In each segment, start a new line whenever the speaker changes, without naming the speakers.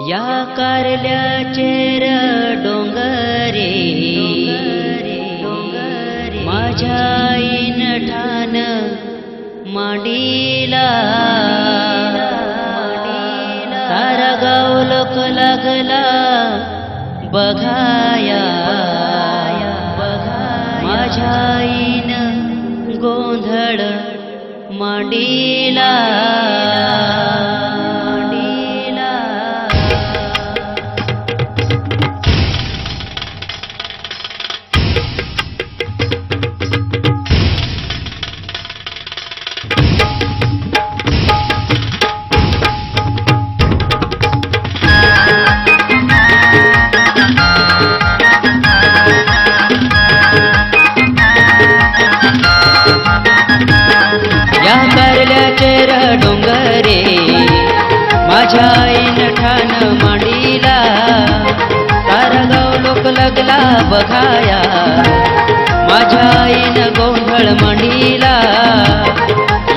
या कारल्याचे डोंगरे माझ्या आईन ठाण मांडीला सारा गाव लोक लागला बघाया माझ्या आईन गोंधळ मांडीला या कारल्याचे डोंगरे माझ्या आईन ठाण मांडीला सारा गाव लोक लागला बघाया माझ्या आईन गोंधळ मांडीला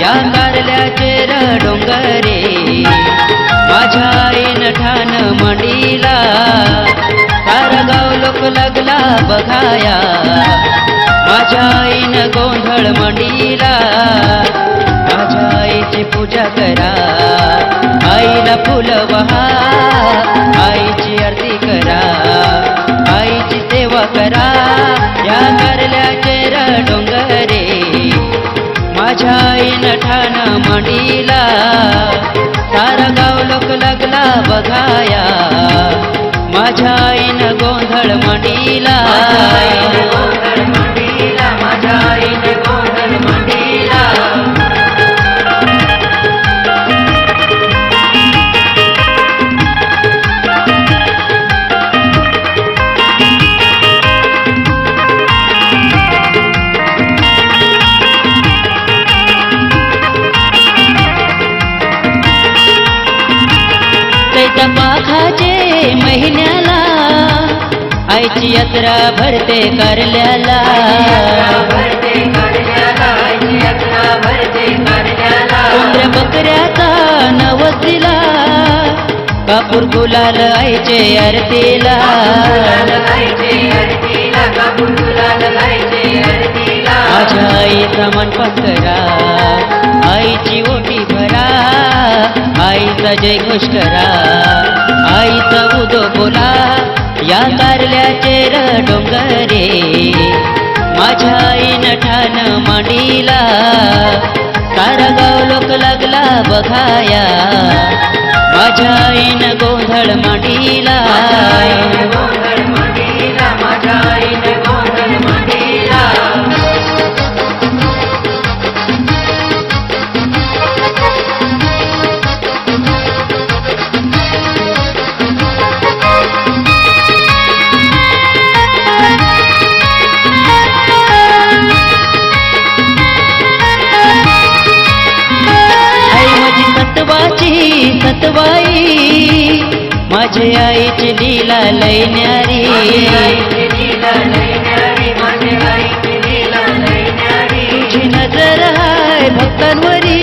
या कारल्याचे डोंगरे माझ्या आईन ठाण मांडीला सारा गाव लोक लागला बघाया माझ्या आईन गोंधळ मांडीला माझ्या आईची पूजा करा आईला फुल वहा आईची आरती करा आईची सेवा करा या कारल्याचे डोंगरे माझ्या आईन ठाण मांडीला सारा गाव लोक लागला बघाया माझ्या आईन गोंधळ मांडीला माझ्या आईन गोंधळ मांडीला चैत्र पाखाचे महिन्याला आईची यात्रा भरते कारल्याला कोंबड्या बकऱ्याचा नवसीला कापूर गुलाल आईचे आरतीला माझ्या आईचा मनपात करा आईची ओटी भरा आईचा जय घोष करा आईचा उदो बोला या कारल्याचे डोंगरे माझ्या आईन ठाण मांडीला सारा गाव लोक लागला बघाया माझ्या आईन गोंधळ मांडीला माझ्या आईन गोंधळ मांडीला सतवाई माझे आईची लीला लय न्यारी तुझी नजर हाय भक्तांवरी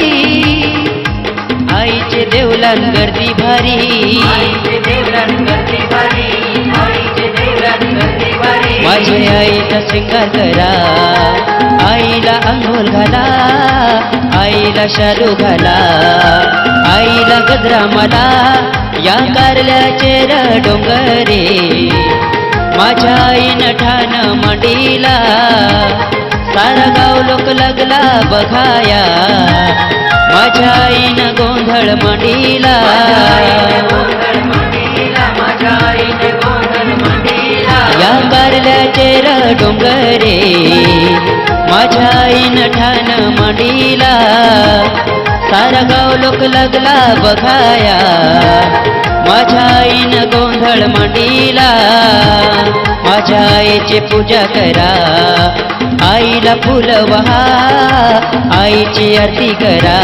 आईचे देवलान गर्दी भारी माझ्या आईचा शृंगार करा आईला अंघोळ घाला आईला शालू घाला आईला गजरा मला या कारल्याचे डोंगरे माझ्या आईन ठाण मांडीला सारा गाव लोक लागला बघाया माझ्या आईन गोंधळ मांडीला या कारल्याचे डोंगरे माझ्या आईन ठाण मांडीला सारा गाव लोक लागला बघाया माझ्या आईन गोंधळ मांडीला माझ्या आईची पूजा करा आईला फुल वहा आईची आरती करा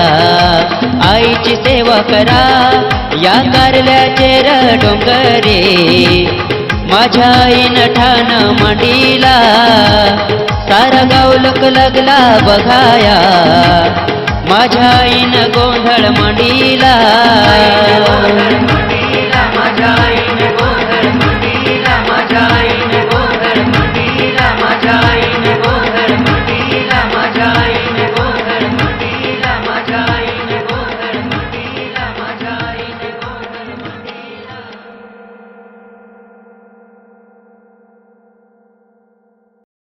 आईची सेवा करा या कारल्याचे डोंगरे माझ्या आईन ठाण मांडीला सारा गाव लोक लागला बघाया माझ्या आईनं गोंधळ मांडीला
माझ्या आईने